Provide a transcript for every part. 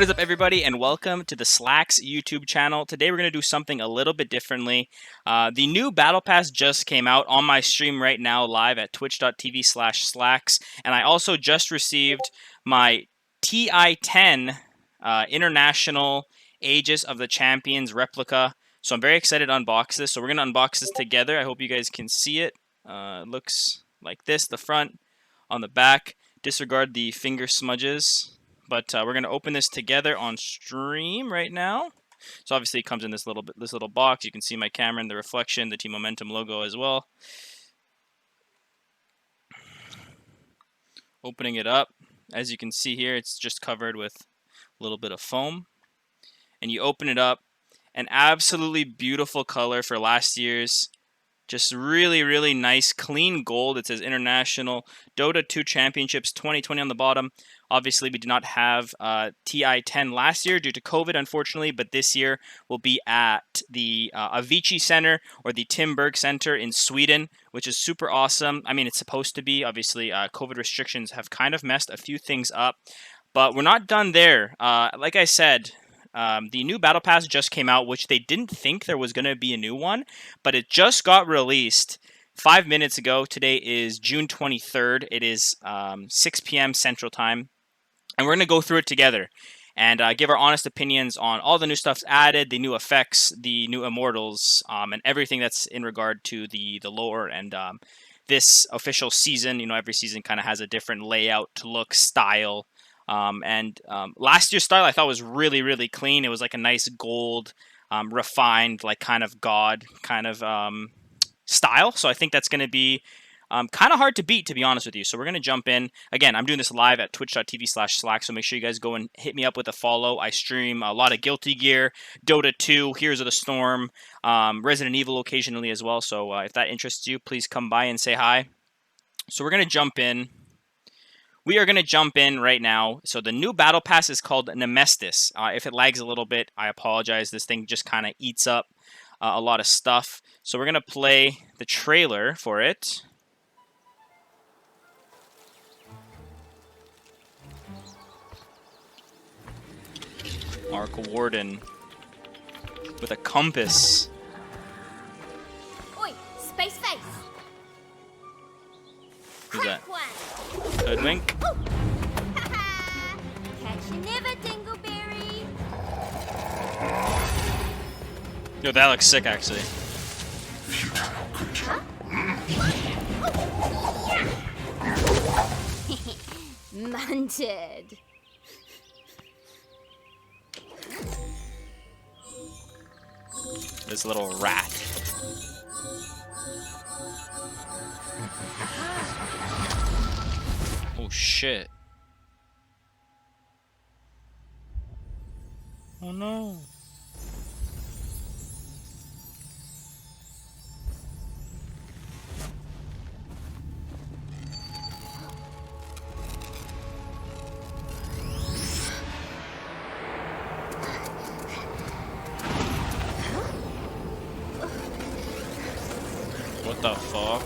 What is up, everybody, and welcome to the Slakks YouTube channel. Today we're going to do something a little bit differently. The new Battle Pass just came out on my stream right now live at twitch.tv/slakks, and I also just received my TI-10 International Aegis of the Champions replica. So I'm very excited to unbox this. So we're going to unbox this together. I hope you guys can see it. It looks like this, the front, on the back. Disregard the finger smudges. But we're going to open this together on stream right now. So obviously it comes in this little box. You can see my camera and the reflection, the Team Momentum logo as well. Opening it up, as you can see here, it's just covered with a little bit of foam. And you open it up, an absolutely beautiful color for last year's. Just really, really nice, clean gold. It says International DOTA2 Championships 2020 on the bottom. Obviously, we did not have TI-10 last year due to COVID, unfortunately, but this year will be at the Avicii Center or the Tim Berg Center in Sweden, which is super awesome. I mean, it's supposed to be. Obviously, COVID restrictions have kind of messed a few things up, but we're not done there. Like I said, the new Battle Pass just came out, which they didn't think there was going to be a new one, but it just got released 5 minutes ago. Today is June 23rd. It is 6 p.m. Central Time, and we're going to go through it together and give our honest opinions on all the new stuff's added, the new effects, the new immortals, and everything that's in regard to the lore and this official season. You know, every season kind of has a different layout, look, style. Last year's style I thought was really, really clean. It was like a nice gold, refined, like kind of god kind of style. So I think that's going to be kind of hard to beat, to be honest with you. So we're going to jump in. Again, I'm doing this live at twitch.tv/slakks, so make sure you guys go and hit me up with a follow. I stream a lot of Guilty Gear, Dota 2, Heroes of the Storm, Resident Evil occasionally as well. So if that interests you, please come by and say hi. So we're going to jump in. We are going to jump in right now. So the new Battle Pass is called Nemestice. If it lags a little bit, I apologize. This thing just kind of eats up a lot of stuff. So we're going to play the trailer for it. Mark Warden with a compass. Oi, space face. Who's that? Hoodwink. Catch you never, Dingleberry. Yo, that looks sick, actually. Huh? Munted. This little rat. Oh shit. Oh no. What the fuck?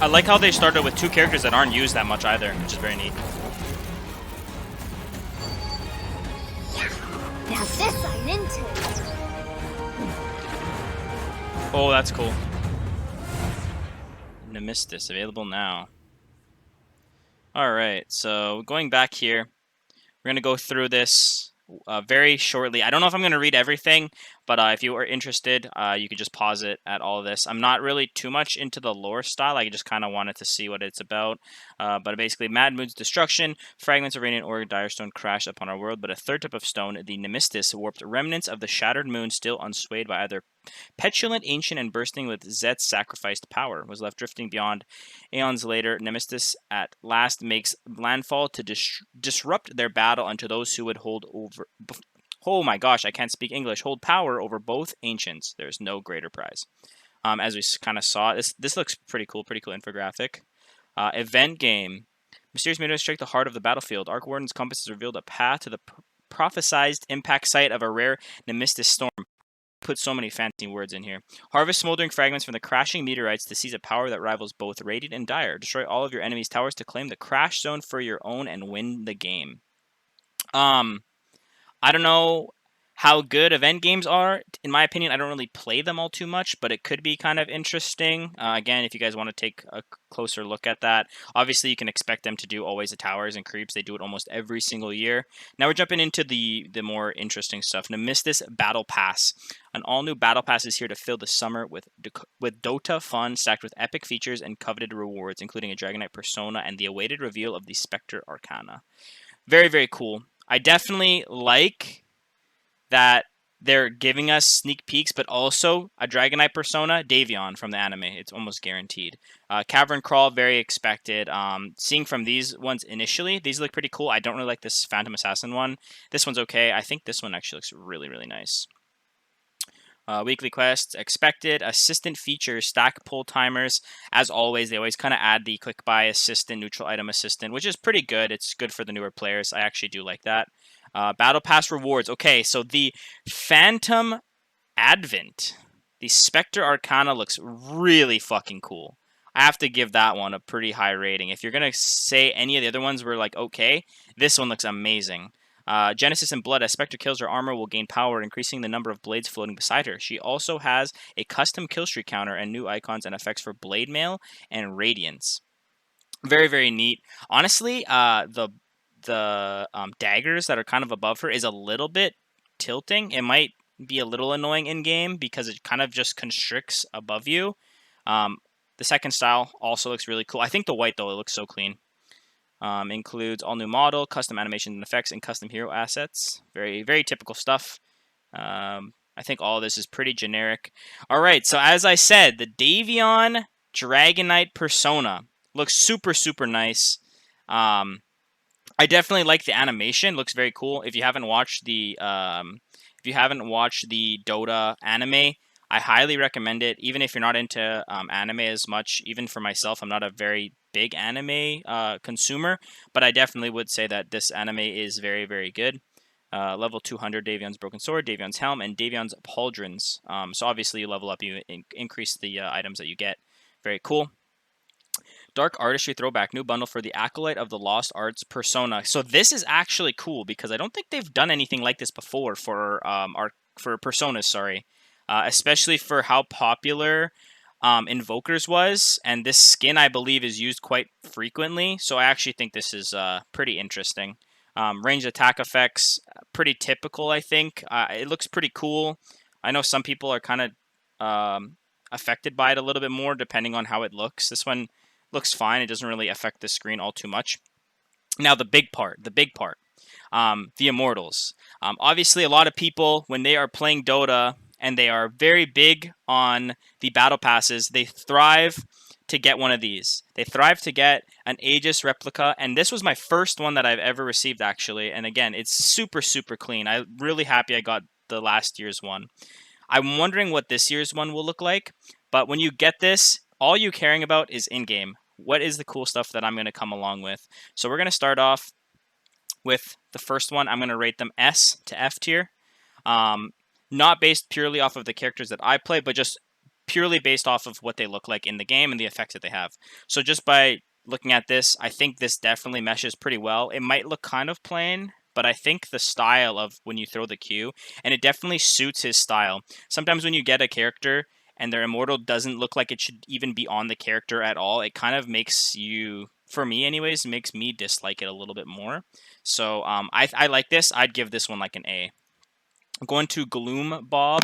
I like how they started with two characters that aren't used that much either, which is very neat. Now this I'm into. Oh, that's cool. Nemestice, available now. Alright, so going back here, we're going to go through this very shortly. I don't know if I'm going to read everything, but if you are interested, you could just pause it at all of this. I'm not really too much into the lore style. I just kind of wanted to see what it's about. But basically, Mad Moon's destruction, fragments of radiant ore, dire stone crashed upon our world, but a third type of stone, the Nemestice, warped remnants of the shattered moon, still unswayed by either petulant, ancient, and bursting with Zet's sacrificed power, was left drifting beyond. Aeons later, Nemestice at last makes landfall to disrupt their battle unto those who would hold over. Oh my gosh, I can't speak English. Hold power over both ancients. There's no greater prize. As we kind of saw, this looks pretty cool infographic. Event game. Mysterious meteors strike the heart of the battlefield. Arc Warden's compass has revealed a path to the prophesized impact site of a rare Nemestice storm. put so many fancy words in here. Harvest smoldering fragments from the crashing meteorites to seize a power that rivals both Radiant and Dire. Destroy all of your enemies' towers to claim the crash zone for your own and win the game. I don't know how good event games are. In my opinion, I don't really play them all too much, but it could be kind of interesting. Again, if you guys want to take a closer look at that, obviously you can expect them to do always the towers and creeps. They do it almost every single year. Now we're jumping into the more interesting stuff. Nemestice Battle Pass. An all-new Battle Pass is here to fill the summer with Dota fun, stacked with epic features and coveted rewards, including a Dragonite persona and the awaited reveal of the Spectre Arcana. Very, very cool. I definitely like that they're giving us sneak peeks, but also a Dragonite persona, Davion from the anime. It's almost guaranteed. Cavern Crawl, very expected. Seeing from these ones initially, these look pretty cool. I don't really like this Phantom Assassin one. This one's okay. I think this one actually looks really, really nice. Weekly quests, expected. Assistant features, stack pull timers. As always, they always kind of add the quick buy assistant, neutral item assistant, which is pretty good. It's good for the newer players. I actually do like that. Battle Pass rewards. Okay, so the Phantom Advent, the Spectre Arcana looks really fucking cool. I have to give that one a pretty high rating. If you're going to say any of the other ones were like, okay, this one looks amazing. Genesis and Blood, as Spectre kills her armor, will gain power, increasing the number of blades floating beside her. She also has a custom killstreak counter and new icons and effects for Blade Mail and Radiance. Very, very neat. Honestly, the daggers that are kind of above her is a little bit tilting. It might be a little annoying in game because it kind of just constricts above you. The second style also looks really cool. I think the white, though, it looks so clean. Includes all new model, custom animations and effects, and custom hero assets. Very, very typical stuff. I think all of this is pretty generic. All right, so as I said, the Davion Dragonite persona looks super, super nice. I definitely like the animation. Looks very cool. If you haven't watched the Dota anime, I highly recommend it. Even if you're not into anime as much, even for myself, I'm not a very big anime consumer, but I definitely would say that this anime is very, very good. Level 200, Davion's Broken Sword, Davion's Helm, and Davion's Pauldrons. So obviously you level up, you increase the items that you get. Very cool. Dark Artistry Throwback, new bundle for the Acolyte of the Lost Arts persona. So this is actually cool because I don't think they've done anything like this before for personas, sorry. Especially for how popular Invokers was, and this skin I believe is used quite frequently, so I actually think this is pretty interesting. Ranged attack effects, pretty typical, I think. It looks pretty cool. I know some people are kind of affected by it a little bit more depending on how it looks. This one looks fine. It doesn't really affect the screen all too much. Now the big part, the Immortals. Obviously a lot of people, when they are playing Dota, and they are very big on the battle passes, they thrive to get one of these. They thrive to get an Aegis replica, and this was my first one that I've ever received, actually. And again, it's super, super clean. I'm really happy I got the last year's one. I'm wondering what this year's one will look like, but when you get this, all you're caring about is in-game. What is the cool stuff that I'm going to come along with? So we're going to start off with the first one. I'm going to rate them S to F tier. Not based purely off of the characters that I play, but just purely based off of what they look like in the game and the effects that they have. So just by looking at this, I think this definitely meshes pretty well. It might look kind of plain, but I think the style of when you throw the Q, and it definitely suits his style. Sometimes when you get a character and their immortal doesn't look like it should even be on the character at all, it kind of makes you, for me anyways, makes me dislike it a little bit more. So I like this. I'd give this one like an A. I'm going to Gloom Bob,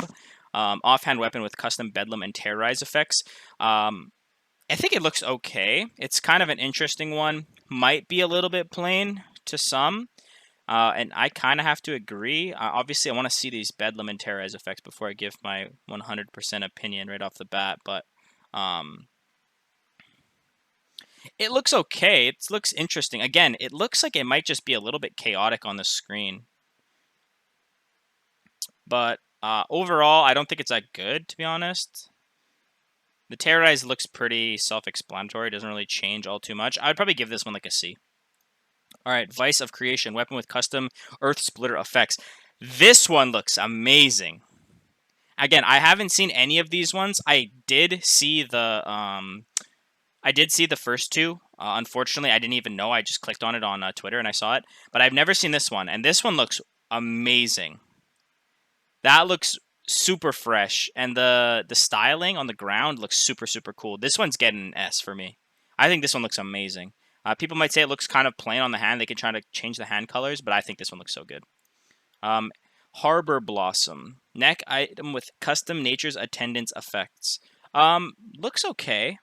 offhand weapon with custom Bedlam and Terrorize effects. I think it looks okay. It's kind of an interesting one. Might be a little bit plain to some, and I kind of have to agree. Obviously, I want to see these Bedlam and Terrorize effects before I give my 100% opinion right off the bat, but it looks okay. It looks interesting. Again, it looks like it might just be a little bit chaotic on the screen. But overall, I don't think it's that good, to be honest. The Terrorize looks pretty self-explanatory. It doesn't really change all too much. I would probably give this one like a C. All right, Vice of Creation, weapon with custom Earth Splitter effects. This one looks amazing. Again, I haven't seen any of these ones. I did see the first two. Unfortunately, I didn't even know. I just clicked on it on Twitter and I saw it. But I've never seen this one, and this one looks amazing. That looks super fresh, and the styling on the ground looks super cool. This one's getting an S for me. I think this one looks amazing. People might say it looks kind of plain on the hand. They can try to change the hand colors, but I think this one looks so good. Harbor Blossom. Neck item with custom nature's attendance effects. Looks okay.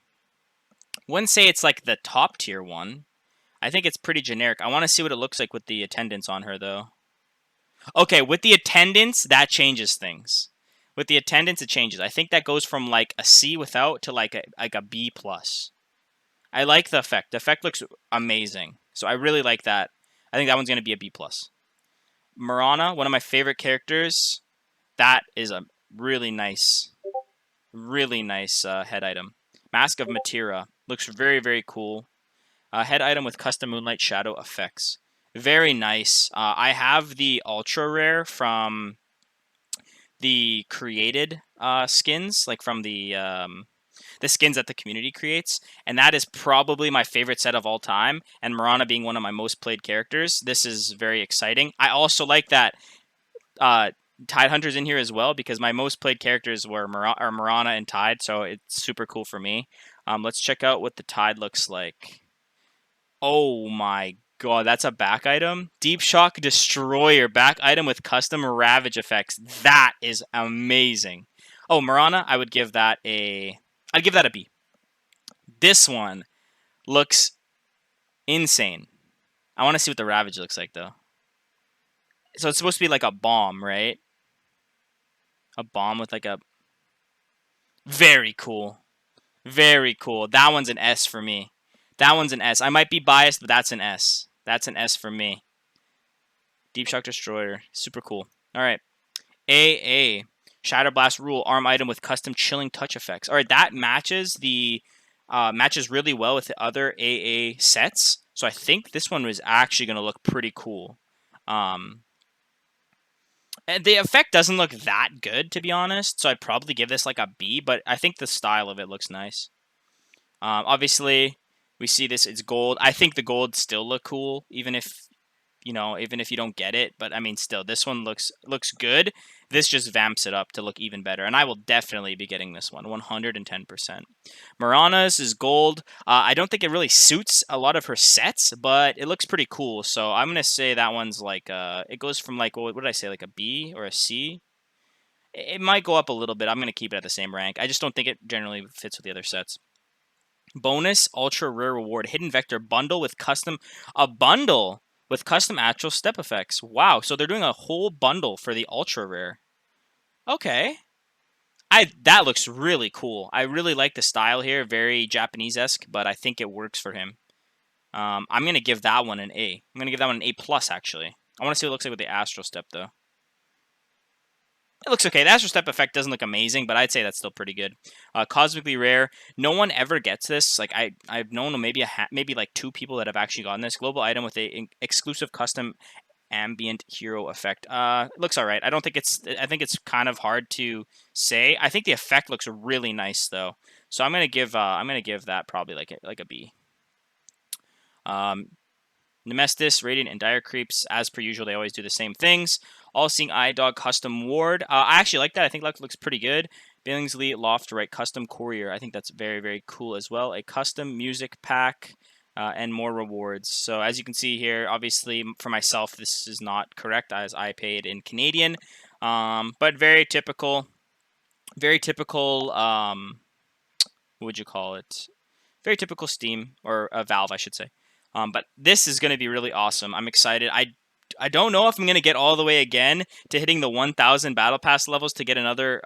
Wouldn't say it's like the top tier one. I think it's pretty generic. I want to see what it looks like with the attendance on her, though. Okay, with the attendance, that changes things. With the attendance, it changes. I think that goes from like a C without to like a B plus. I like the effect. The effect looks amazing. So I really like that. I think that one's going to be a B plus. Marana, one of my favorite characters. That is a really nice head item. Mask of Matira. Looks very cool. Head item with custom Moonlight Shadow effects. Very nice. I have the ultra rare from the created skins, like from the skins that the community creates, and that is probably my favorite set of all time. And Marana being one of my most played characters, this is very exciting. I also like that Tide Hunter's in here as well, because my most played characters were Marana and Tide, so it's super cool for me. Let's check out what the Tide looks like. Oh my god, that's a back item? Deep Shock Destroyer, back item with custom Ravage effects. That is amazing. Oh, Marana, I'd give that a B. This one looks insane. I want to see what the Ravage looks like, though. So it's supposed to be like a bomb, right? A bomb with like a... Very cool. Very cool. That one's an S for me. That one's an S. I might be biased, but that's an S. That's an S for me. Deep Shock Destroyer. Super cool. All right. AA. Shatter Blast Rule. Arm item with custom chilling touch effects. All right, that matches matches really well with the other AA sets. So I think this one was actually going to look pretty cool. And the effect doesn't look that good, to be honest. So I'd probably give this like a B, but I think the style of it looks nice. Obviously, we see this, it's gold. I think the gold still look cool, even if you don't get it. But I mean, still, this one looks good. This just vamps it up to look even better. And I will definitely be getting this one, 110%. Marana's is gold. I don't think it really suits a lot of her sets, but it looks pretty cool. So I'm going to say that one's like, it goes from like, what did I say, like a B or a C? It might go up a little bit. I'm going to keep it at the same rank. I just don't think it generally fits with the other sets. Bonus ultra rare reward hidden vector bundle with custom actual step effects. Wow, so they're doing a whole bundle for the ultra rare. Okay. That looks really cool. I really like the style here, very Japanese-esque, but I think it works for him. I'm going to give that one an A. I'm going to give that one an A+, actually. I want to see what it looks like with the Astral Step, though. It looks okay. The Astral Step effect doesn't look amazing, but I'd say that's still pretty good. Cosmically rare. No one ever gets this. Like I've known maybe like 2 people that have actually gotten this. Global item with a exclusive custom ambient hero effect. It looks alright. I think it's kind of hard to say. I think the effect looks really nice though. So I'm gonna give that probably like a B. Nemestice, Radiant, and Dire Creeps, as per usual, they always do the same things. All-Seeing Eye Dog Custom Ward. I actually like that. I think that looks pretty good. Billingsley Loft Right Custom Courier. I think that's very cool as well. A custom music pack and more rewards. So as you can see here, obviously for myself, this is not correct as I paid in Canadian. But very typical. Very typical, what would you call it? Very typical Steam, or Valve, I should say. But this is going to be really awesome. I'm excited. I don't know if I'm going to get all the way again to hitting the 1,000 Battle Pass levels to get another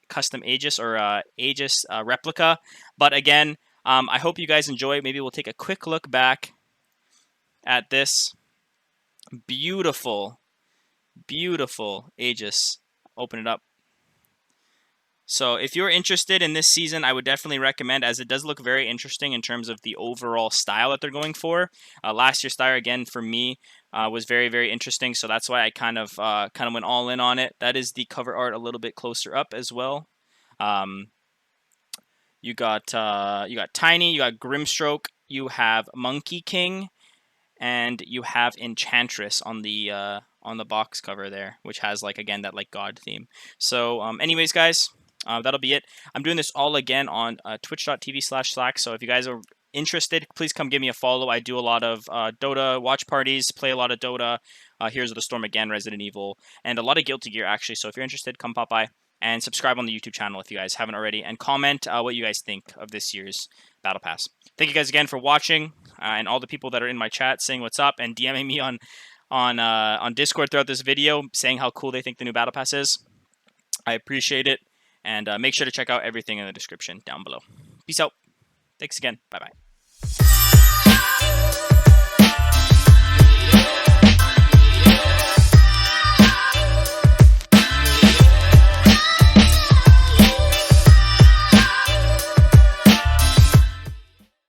custom Aegis or Aegis replica. But again, I hope you guys enjoy. Maybe we'll take a quick look back at this beautiful Aegis. Open it up. So if you're interested in this season, I would definitely recommend, as it does look very interesting in terms of the overall style that they're going for. Last year's style, again, for me, was very, very interesting. So that's why I kind of went all in on it. That is the cover art a little bit closer up as well. You got Tiny, you got Grimstroke, you have Monkey King, and you have Enchantress on the box cover there, which has like again that like god theme. So anyways, guys. That'll be it. I'm doing this all again on twitch.tv/Slakks. So if you guys are interested, please come give me a follow. I do a lot of Dota watch parties, play a lot of Dota, Heroes of the Storm again, Resident Evil, and a lot of Guilty Gear actually. So if you're interested, come pop by and subscribe on the YouTube channel if you guys haven't already, and comment what you guys think of this year's Battle Pass. Thank you guys again for watching, and all the people that are in my chat saying what's up and DMing me on Discord throughout this video, saying how cool they think the new Battle Pass is. I appreciate it. And make sure to check out everything in the description down below. Peace out. Thanks again. Bye-bye.